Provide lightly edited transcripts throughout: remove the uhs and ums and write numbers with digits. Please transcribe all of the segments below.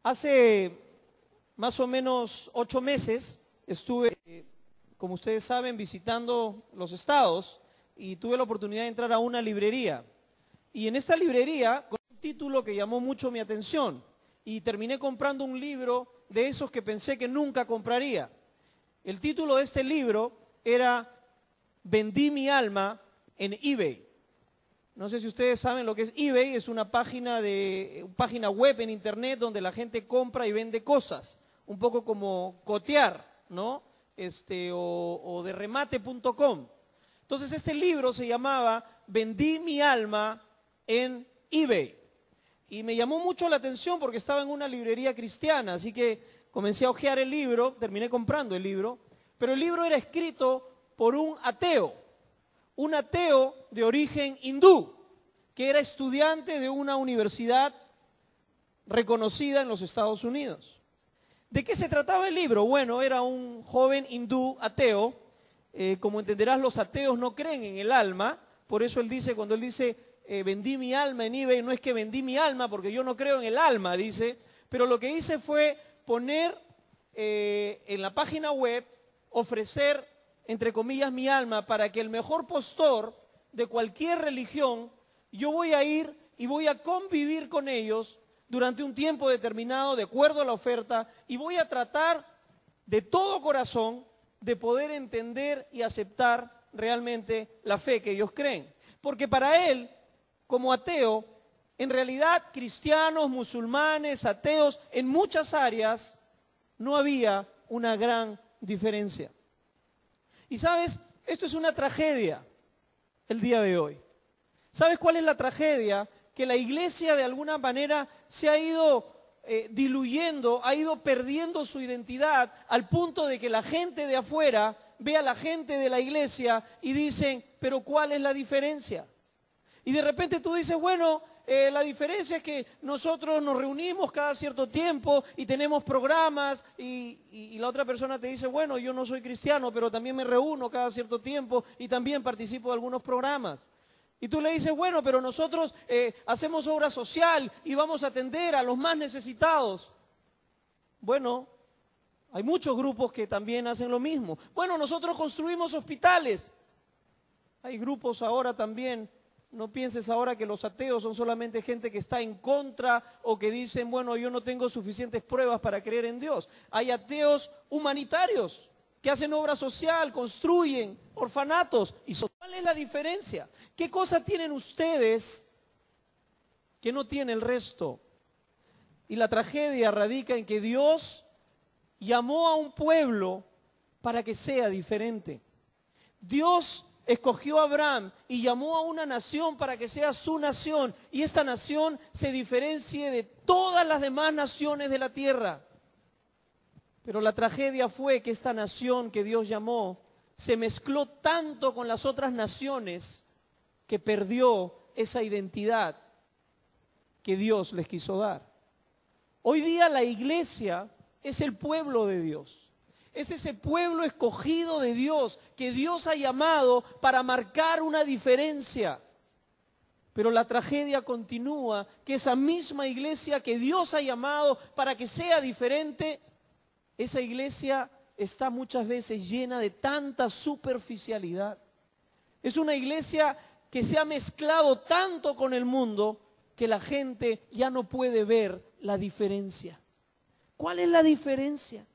Hace más o menos 8 meses estuve, como ustedes saben, visitando los estados y tuve la oportunidad de entrar a una librería. Y en esta librería, con un título que llamó mucho mi atención, y terminé comprando un libro de esos que pensé que nunca compraría. El título de este libro era Vendí mi alma en eBay. No sé si ustedes saben lo que es eBay, es una página web en internet donde la gente compra y vende cosas, un poco como cotear, ¿no? O de remate.com. Entonces este libro se llamaba Vendí mi alma en eBay. Y me llamó mucho la atención porque estaba en una librería cristiana, así que comencé a hojear el libro, terminé comprando el libro, pero el libro era escrito por un ateo de origen hindú, que era estudiante de una universidad reconocida en los Estados Unidos. ¿De qué se trataba el libro? Bueno, era un joven hindú ateo. Como entenderás, los ateos no creen en el alma, por eso cuando él dice, vendí mi alma en eBay, no es que vendí mi alma porque yo no creo en el alma, dice, pero lo que hice fue poner en la página web, ofrecer, entre comillas, mi alma para que el mejor postor de cualquier religión, yo voy a ir y voy a convivir con ellos durante un tiempo determinado, de acuerdo a la oferta, y voy a tratar de todo corazón de poder entender y aceptar realmente la fe que ellos creen. Porque para él, como ateo, en realidad cristianos, musulmanes, ateos, en muchas áreas no había una gran diferencia. Y sabes, esto es una tragedia el día de hoy. ¿Sabes cuál es la tragedia? Que la iglesia de alguna manera se ha ido diluyendo, ha ido perdiendo su identidad al punto de que la gente de afuera ve a la gente de la iglesia y dicen, pero ¿cuál es la diferencia? Y de repente tú dices, bueno, la diferencia es que nosotros nos reunimos cada cierto tiempo y tenemos programas y la otra persona te dice, bueno, yo no soy cristiano, pero también me reúno cada cierto tiempo y también participo de algunos programas. Y tú le dices, bueno, pero nosotros hacemos obra social y vamos a atender a los más necesitados. Bueno, hay muchos grupos que también hacen lo mismo. Bueno, nosotros construimos hospitales. Hay grupos ahora también. No pienses ahora que los ateos son solamente gente que está en contra o que dicen, bueno, yo no tengo suficientes pruebas para creer en Dios. Hay ateos humanitarios que hacen obra social, construyen orfanatos. ¿Cuál es la diferencia? ¿Qué cosa tienen ustedes que no tiene el resto? Y la tragedia radica en que Dios llamó a un pueblo para que sea diferente. Dios escogió a Abraham y llamó a una nación para que sea su nación y esta nación se diferencie de todas las demás naciones de la tierra. Pero la tragedia fue que esta nación que Dios llamó se mezcló tanto con las otras naciones que perdió esa identidad que Dios les quiso dar. Hoy día la iglesia es el pueblo de Dios. Es ese pueblo escogido de Dios que Dios ha llamado para marcar una diferencia. Pero la tragedia continúa, que esa misma iglesia que Dios ha llamado para que sea diferente, esa iglesia está muchas veces llena de tanta superficialidad. Es una iglesia que se ha mezclado tanto con el mundo que la gente ya no puede ver la diferencia. ¿Cuál es la diferencia?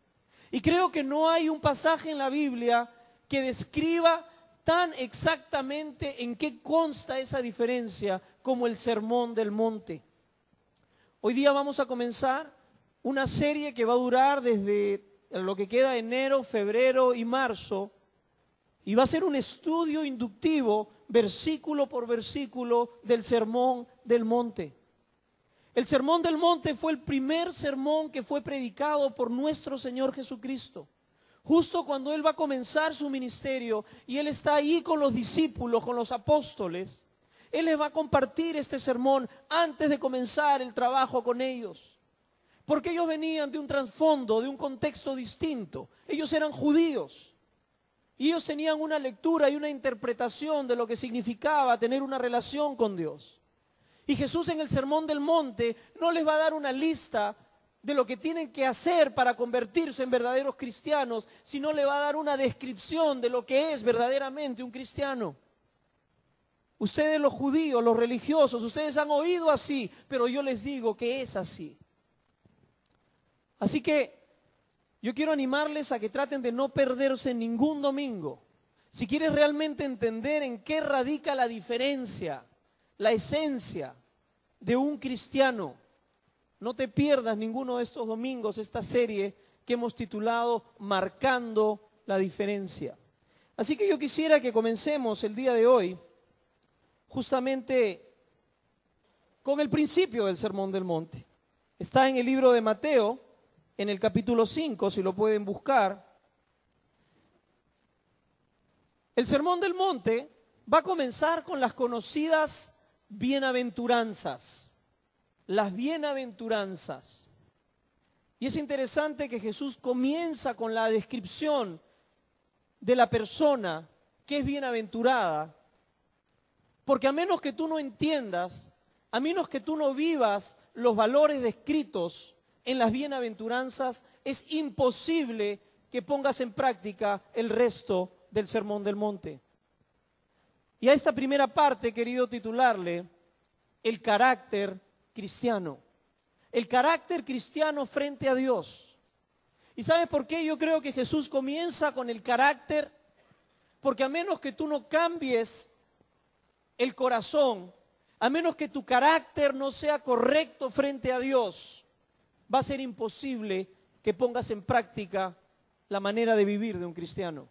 Y creo que no hay un pasaje en la Biblia que describa tan exactamente en qué consta esa diferencia como el Sermón del Monte. Hoy día vamos a comenzar una serie que va a durar desde lo que queda de enero, febrero y marzo, y va a ser un estudio inductivo, versículo por versículo, del Sermón del Monte. El Sermón del Monte fue el primer sermón que fue predicado por nuestro Señor Jesucristo. Justo cuando Él va a comenzar su ministerio y Él está ahí con los discípulos, con los apóstoles, Él les va a compartir este sermón antes de comenzar el trabajo con ellos. Porque ellos venían de un trasfondo, de un contexto distinto. Ellos eran judíos. Y ellos tenían una lectura y una interpretación de lo que significaba tener una relación con Dios. Y Jesús en el Sermón del Monte no les va a dar una lista de lo que tienen que hacer para convertirse en verdaderos cristianos, sino le va a dar una descripción de lo que es verdaderamente un cristiano. Ustedes los judíos, los religiosos, ustedes han oído así, pero yo les digo que es así. Así que yo quiero animarles a que traten de no perderse ningún domingo. Si quieres realmente entender en qué radica la diferencia, la esencia de un cristiano, no te pierdas ninguno de estos domingos, esta serie que hemos titulado Marcando la Diferencia. Así que yo quisiera que comencemos el día de hoy justamente con el principio del Sermón del Monte. Está en el libro de Mateo, en el capítulo 5, si lo pueden buscar. El Sermón del Monte va a comenzar con las conocidas bienaventuranzas. Las bienaventuranzas. Y es interesante que Jesús comienza con la descripción de la persona que es bienaventurada, porque a menos que tú no entiendas, a menos que tú no vivas los valores descritos en las bienaventuranzas, es imposible que pongas en práctica el resto del Sermón del Monte. Y a esta primera parte he querido titularle el carácter cristiano. El carácter cristiano frente a Dios. ¿Y sabes por qué yo creo que Jesús comienza con el carácter? Porque a menos que tú no cambies el corazón, a menos que tu carácter no sea correcto frente a Dios, va a ser imposible que pongas en práctica la manera de vivir de un cristiano.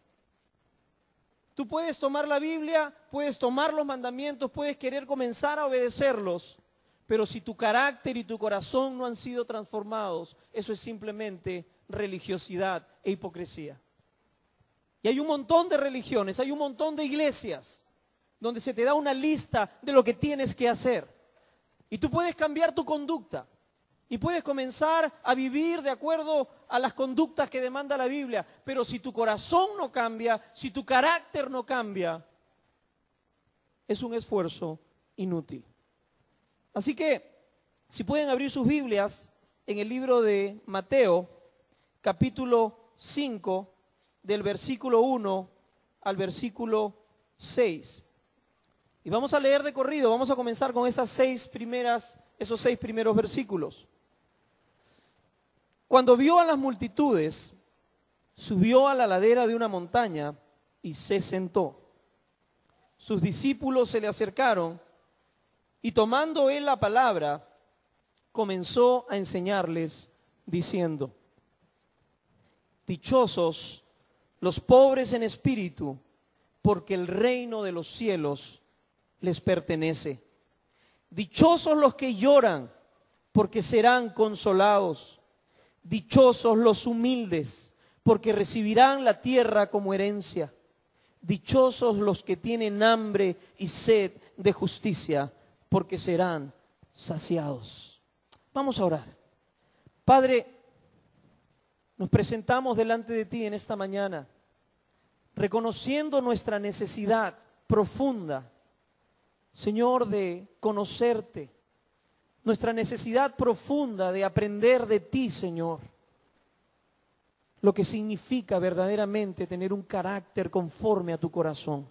Tú puedes tomar la Biblia, puedes tomar los mandamientos, puedes querer comenzar a obedecerlos, pero si tu carácter y tu corazón no han sido transformados, eso es simplemente religiosidad e hipocresía. Y hay un montón de religiones, hay un montón de iglesias donde se te da una lista de lo que tienes que hacer. Y tú puedes cambiar tu conducta y puedes comenzar a vivir de acuerdo a las conductas que demanda la Biblia. Pero si tu corazón no cambia, si tu carácter no cambia, es un esfuerzo inútil. Así que, si pueden abrir sus Biblias en el libro de Mateo, capítulo 5, del versículo 1 al versículo 6. Y vamos a leer de corrido, vamos a comenzar con esos 6 primeros versículos. Cuando vio a las multitudes, subió a la ladera de una montaña y se sentó. Sus discípulos se le acercaron y tomando él la palabra, comenzó a enseñarles diciendo: dichosos los pobres en espíritu, porque el reino de los cielos les pertenece. Dichosos los que lloran, porque serán consolados. Dichosos los humildes, porque recibirán la tierra como herencia. Dichosos los que tienen hambre y sed de justicia, porque serán saciados. Vamos a orar. Padre, nos presentamos delante de ti en esta mañana, reconociendo nuestra necesidad profunda, Señor, de conocerte, nuestra necesidad profunda de aprender de ti, Señor, lo que significa verdaderamente tener un carácter conforme a tu corazón.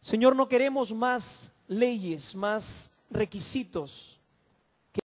Señor, no queremos más leyes, más requisitos.